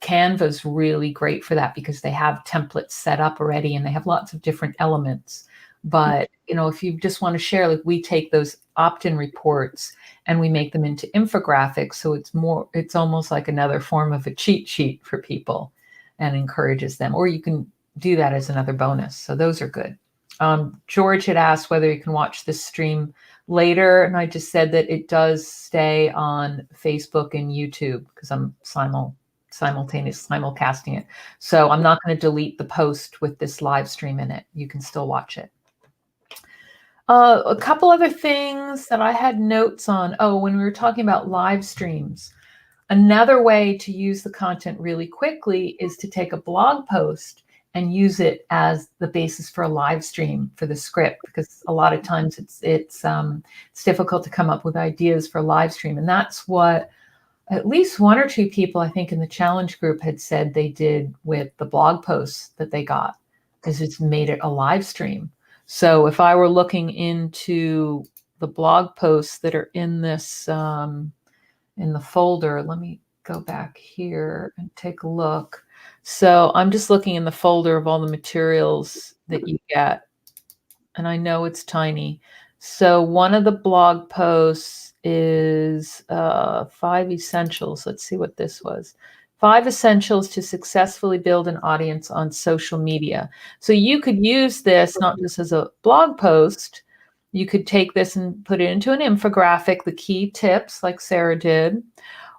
Canva's really great for that because they have templates set up already and they have lots of different elements. But, if you just want to share, like we take those opt-in reports and we make them into infographics. So it's almost like another form of a cheat sheet for people and encourages them. Or you can do that as another bonus. So those are good. George had asked whether you can watch this stream later. And I just said that it does stay on Facebook and YouTube because I'm simulcasting it. So I'm not going to delete the post with this live stream in it. You can still watch it. A couple other things that I had notes on. When we were talking about live streams, another way to use the content really quickly is to take a blog post and use it as the basis for a live stream for the script, because a lot of times it's difficult to come up with ideas for a live stream. And that's what at least 1 or 2 people, I think, in the challenge group had said they did with the blog posts that they got, is it's made it a live stream. So if I were looking into the blog posts that are in this, in the folder, let me go back here and take a look. So I'm just looking in the folder of all the materials that you get. And I know it's tiny. So one of the blog posts is 5 essentials. Let's see what this was. 5 essentials to successfully build an audience on social media. So you could use this not just as a blog post, you could take this and put it into an infographic, the key tips like Sarah did,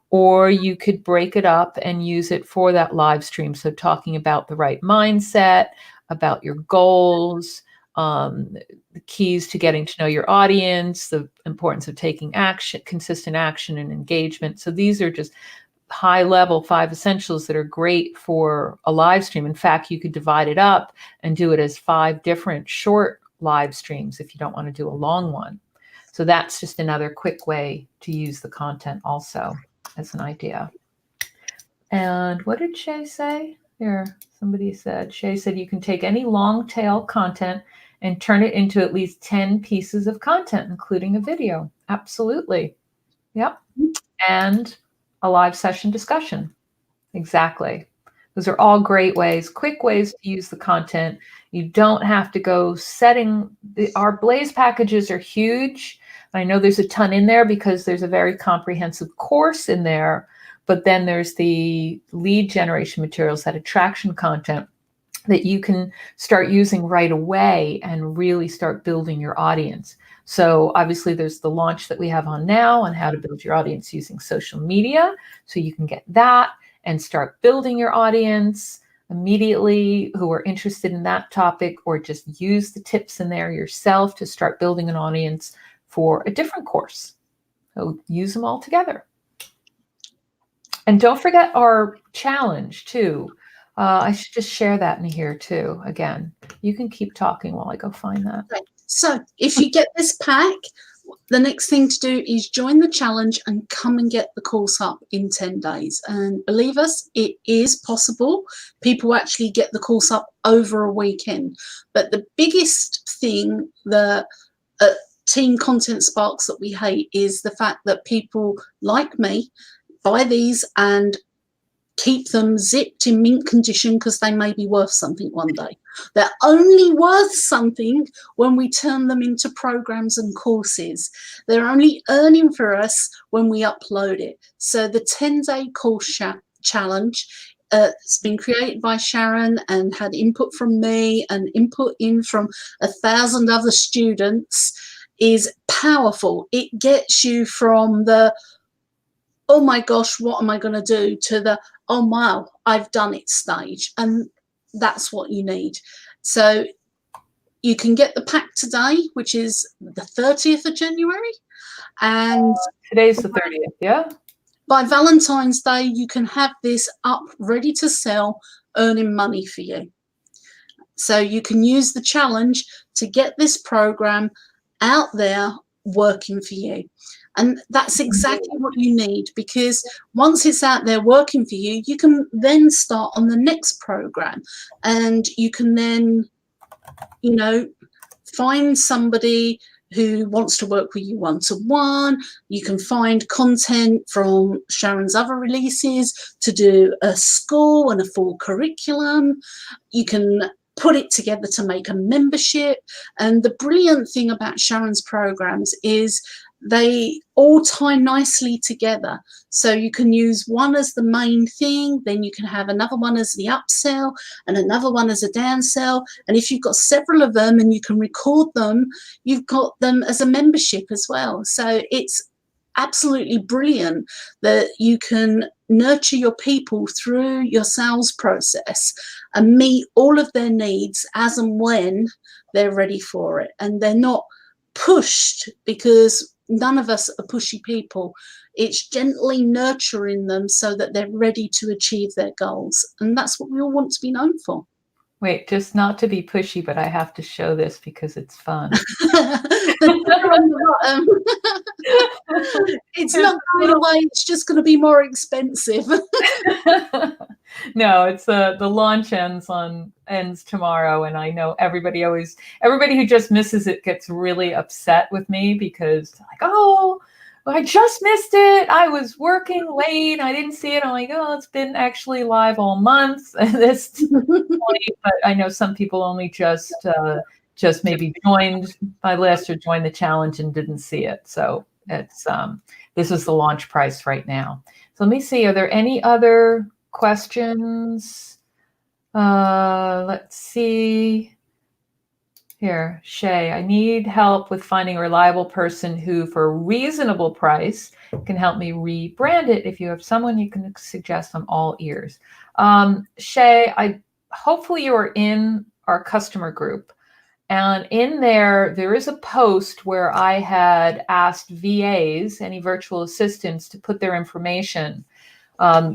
or you could break it up and use it for that live stream. So talking about the right mindset, about your goals, the keys to getting to know your audience, the importance of taking action, consistent action and engagement. So these are just high level 5 essentials that are great for a live stream. In fact, you could divide it up and do it as 5 different short live streams if you don't want to do a long one. So that's just another quick way to use the content also as an idea. And what did Shay say? Here, somebody said, Shay said you can take any long tail content and turn it into at least 10 pieces of content, including a video. Absolutely. Yep. And a live session discussion. Exactly. Those are all great ways, quick ways to use the content. You don't have to go setting, our Blaze packages are huge. I know there's a ton in there because there's a very comprehensive course in there, but then there's the lead generation materials, that attraction content that you can start using right away and really start building your audience. So obviously there's the launch that we have on now on how to build your audience using social media. So you can get that and start building your audience immediately who are interested in that topic, or just use the tips in there yourself to start building an audience for a different course. So use them all together. And don't forget our challenge too. I should just share that in here too. Again, you can keep talking while I go find that. Okay. So if you get this pack, the next thing to do is join the challenge and come and get the course up in 10 days. And believe us, it is possible. People actually get the course up over a weekend. But the biggest thing that Team Content Sparks that we hate is the fact that people like me buy these and keep them zipped in mint condition because they may be worth something one day. They're only worth something when we turn them into programs and courses. They're only earning for us when we upload it. So the 10-day course challenge, it's been created by Sharon and had input from me and input in from 1,000 other students, is powerful. It gets you from the, oh my gosh, what am I going to do, to the, oh wow, I've done it stage. And that's what you need. So you can get the pack today, which is the 30th of January. And today's the 30th, yeah? By Valentine's Day, you can have this up, ready to sell, earning money for you. So you can use the challenge to get this program out there working for you. And that's exactly what you need, because once it's out there working for you, you can then start on the next program, and you can then, you know, find somebody who wants to work with you one-to-one. You can find content from Sharon's other releases to do a school and a full curriculum. You can put it together to make a membership. And the brilliant thing about Sharon's programs is they all tie nicely together. So you can use one as the main thing, then you can have another one as the upsell and another one as a downsell. And if you've got several of them and you can record them, you've got them as a membership as well. So it's absolutely brilliant that you can nurture your people through your sales process and meet all of their needs as and when they're ready for it. And they're not pushed, because none of us are pushy people. It's gently nurturing them so that they're ready to achieve their goals. And that's what we all want to be known for. Wait, just not to be pushy, but I have to show this because it's fun. It's not going away, it's just going to be more expensive. No, it's the launch ends tomorrow, and I know everybody who just misses it gets really upset with me because they're like, oh, I just missed it. I was working late. I didn't see it. I'm like, oh, it's been actually live all month at this point. But I know some people only just maybe joined my list or joined the challenge and didn't see it. So it's this is the launch price right now. So let me see. Are there any other questions. Let's see. Here, Shay, I need help with finding a reliable person who, for a reasonable price, can help me rebrand it. If you have someone you can suggest, I'm all ears. Shay, hopefully you are in our customer group. And in there is a post where I had asked VAs, any virtual assistants, to put their information.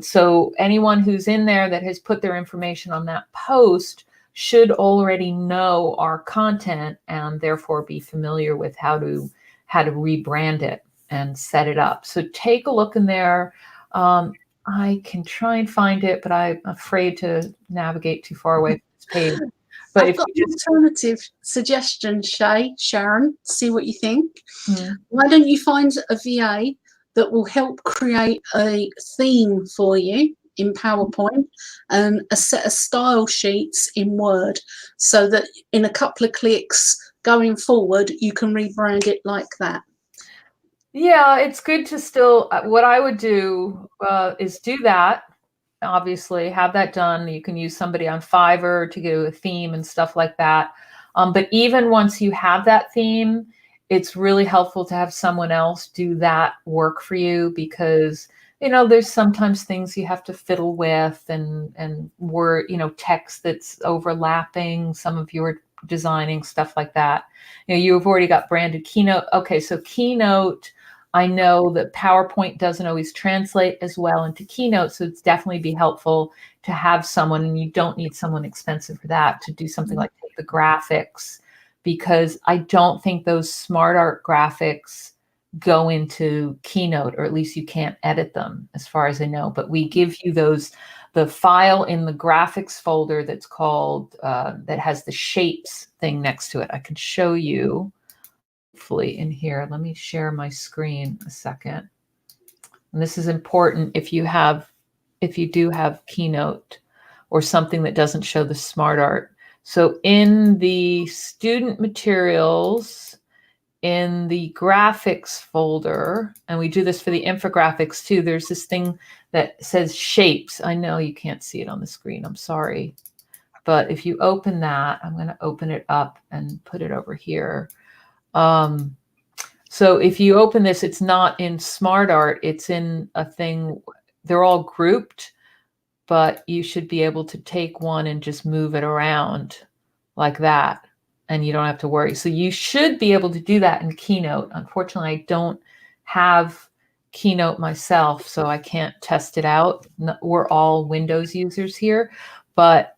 So anyone who's in there that has put their information on that post should already know our content and therefore be familiar with how to rebrand it and set it up. So take a look in there. I can try and find it, but I'm afraid to navigate too far away from this page. But I've got an alternative suggestion, Sharon, see what you think. Why don't you find a VA that will help create a theme for you in PowerPoint and a set of style sheets in Word, so that in a couple of clicks going forward, you can rebrand it like that. Yeah, it's good to still, what I would do is do that. Obviously, have that done. You can use somebody on Fiverr to do a theme and stuff like that. But even once you have that theme, it's really helpful to have someone else do that work for you, because there's sometimes things you have to fiddle with and word, text that's overlapping some of your designing, stuff like that. You've already got branded Keynote. Okay, so Keynote, I know that PowerPoint doesn't always translate as well into Keynote, so it's definitely be helpful to have someone, and you don't need someone expensive for that, to do something like take the graphics, because I don't think those smart art graphics go into Keynote, or at least you can't edit them as far as I know. But we give you the file in the graphics folder that's called, that has the shapes thing next to it. I can show you. Hopefully in here. Let me share my screen a second. And this is important if you do have Keynote or something that doesn't show the smart art. So in the student materials, in the graphics folder, and we do this for the infographics too, there's this thing that says shapes. I know you can't see it on the screen, I'm sorry. But if you open that, I'm going to open it up and put it over here. So if you open this, it's not in smart art, it's in a thing, they're all grouped, but you should be able to take one and just move it around like that, and you don't have to worry. So you should be able to do that in Keynote. Unfortunately, I don't have Keynote myself, so I can't test it out. We're all Windows users here, but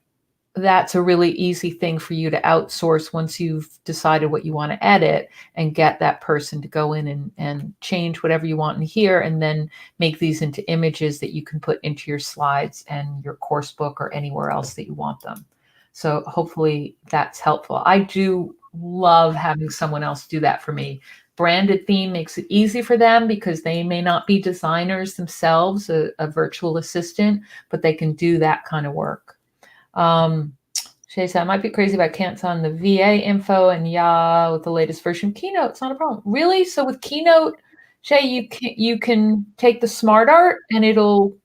that's a really easy thing for you to outsource once you've decided what you want to edit, and get that person to go in and change whatever you want in here, and then make these into images that you can put into your slides and your course book or anywhere else that you want them. So hopefully that's helpful. I do love having someone else do that for me. Branded theme makes it easy for them because they may not be designers themselves, a virtual assistant, but they can do that kind of work. Shay said, I might be crazy, but I can't sign the VA info, and yeah, with the latest version of Keynote, it's not a problem. Really? So with Keynote, Shay, you can take the smart art and it'll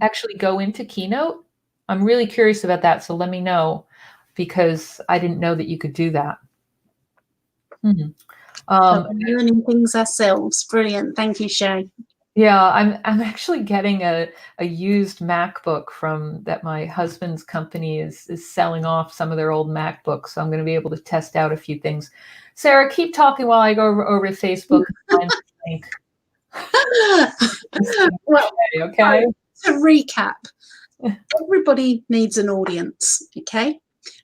actually go into Keynote? I'm really curious about that, so let me know, because I didn't know that you could do that. We're learning things ourselves. Brilliant. Thank you, Shay. Yeah, I'm actually getting a used MacBook from that my husband's company is selling off some of their old MacBooks. So I'm going to be able to test out a few things. Sarah, keep talking while I go over to Facebook and find the link. Well, okay. To recap, everybody needs an audience, okay?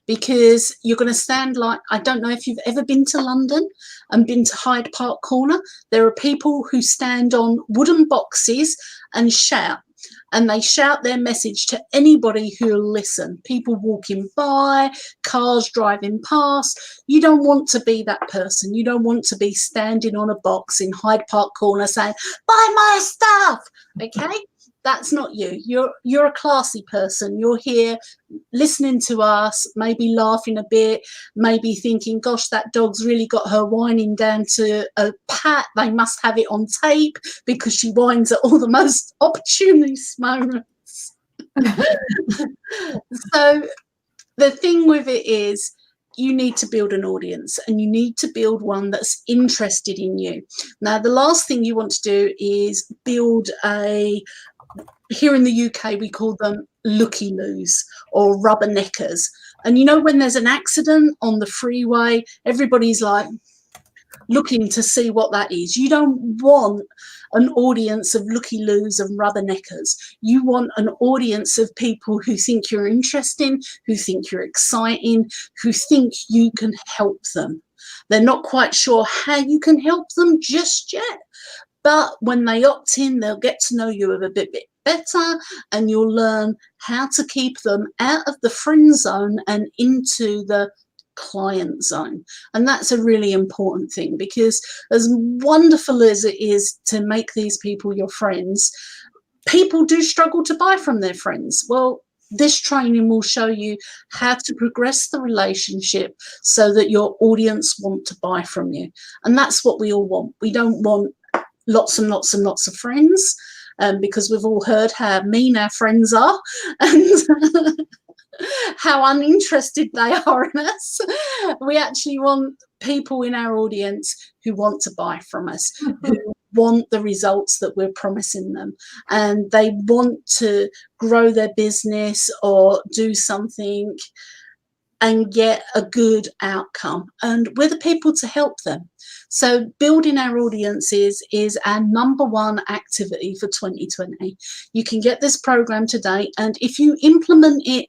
Because you're going to stand like, I don't know if you've ever been to London and been to Hyde Park Corner. There are people who stand on wooden boxes and shout, and they shout their message to anybody who'll listen. People walking by, cars driving past. You don't want to be that person. You don't want to be standing on a box in Hyde Park Corner saying, buy my stuff, okay? That's not you. You're a classy person. You're here listening to us, maybe laughing a bit, maybe thinking, gosh, that dog's really got her whining down to a pat. They must have it on tape because she whines at all the most opportunist moments. So the thing with it is you need to build an audience, and you need to build one that's interested in you. Now, the last thing you want to do is build here in the UK, we call them looky-loos or rubberneckers. And when there's an accident on the freeway, everybody's like looking to see what that is. You don't want an audience of looky-loos and rubberneckers. You want an audience of people who think you're interesting, who think you're exciting, who think you can help them. They're not quite sure how you can help them just yet, but when they opt in, they'll get to know you a bit better, and you'll learn how to keep them out of the friend zone and into the client zone. And that's a really important thing, because as wonderful as it is to make these people your friends, people do struggle to buy from their friends. Well, this training will show you how to progress the relationship so that your audience want to buy from you. And that's what we all want. We don't want lots and lots and lots of friends, because we've all heard how mean our friends are and how uninterested they are in us. We actually want people in our audience who want to buy from us, who want the results that we're promising them, and they want to grow their business or do something and get a good outcome, and we're the people to help them. So building our audiences is our #1 activity for 2020. You can get this program today, and if you implement it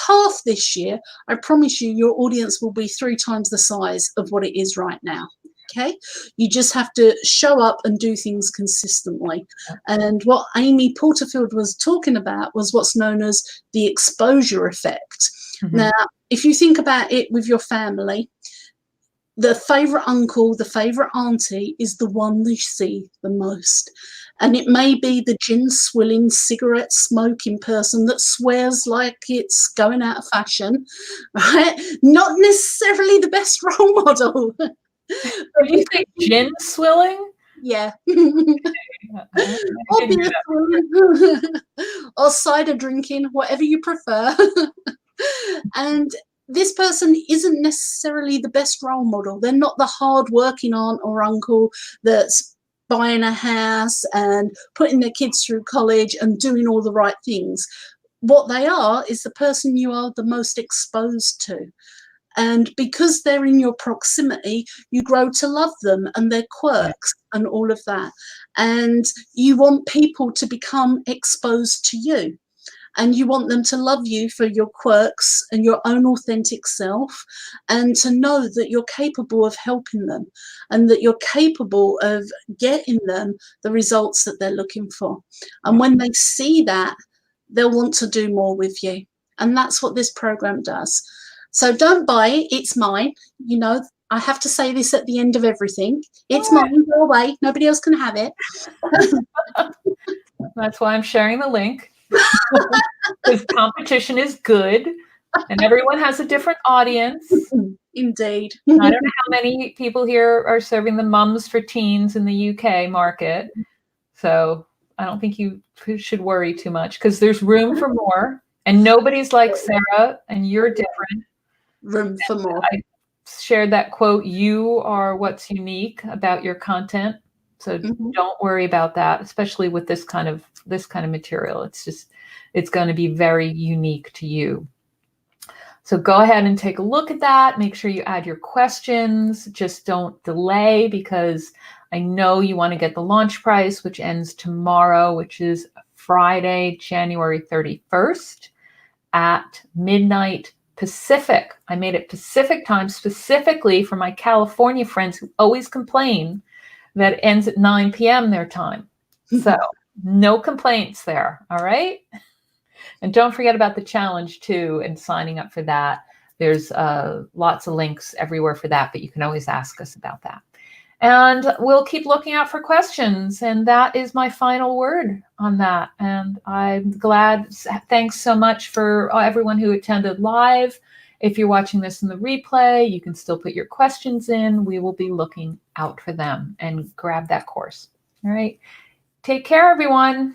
half this year, I promise you your audience will be 3 times the size of what it is right now. Okay, you just have to show up and do things consistently. And what Amy Porterfield was talking about was what's known as the exposure effect. Now, if you think about it with your family, the favourite uncle, the favourite auntie is the one you see the most. And it may be the gin swilling, cigarette smoking person that swears like it's going out of fashion, right? Not necessarily the best role model. Did you say gin swilling? Yeah. Or beer swilling, or cider drinking, whatever you prefer. And this person isn't necessarily the best role model. They're not the hard-working aunt or uncle that's buying a house and putting their kids through college and doing all the right things. What they are is the person you are the most exposed to. And because they're in your proximity, you grow to love them and their quirks and all of that. And you want people to become exposed to you. And you want them to love you for your quirks and your own authentic self, and to know that you're capable of helping them and that you're capable of getting them the results that they're looking for. And when they see that, they'll want to do more with you. And that's what this program does. So don't buy it. It's mine. I have to say this at the end of everything. It's mine. Go away. Nobody else can have it. That's why I'm sharing the link. Because competition is good, and everyone has a different audience. Indeed. I don't know how many people here are serving the mums for teens in the UK market, so I don't think you should worry too much, because there's room for more, and nobody's like Sarah, and you're different. Room for more. I shared that quote, "You are what's unique about your content." So don't worry about that, especially with this kind of material. It's going to be very unique to you. So go ahead and take a look at that. Make sure you add your questions. Just don't delay, because I know you want to get the launch price, which ends tomorrow, which is Friday, January 31st at midnight Pacific. I made it Pacific time specifically for my California friends who always complain that it ends at 9 p.m. their time. So no complaints there. All right. And don't forget about the challenge too, and signing up for that. There's lots of links everywhere for that, but you can always ask us about that. And we'll keep looking out for questions. And that is my final word on that. And I'm glad. Thanks so much for everyone who attended live. If you're watching this in the replay, you can still put your questions in. We will be looking out for them and grab that course. All right. Take care, everyone.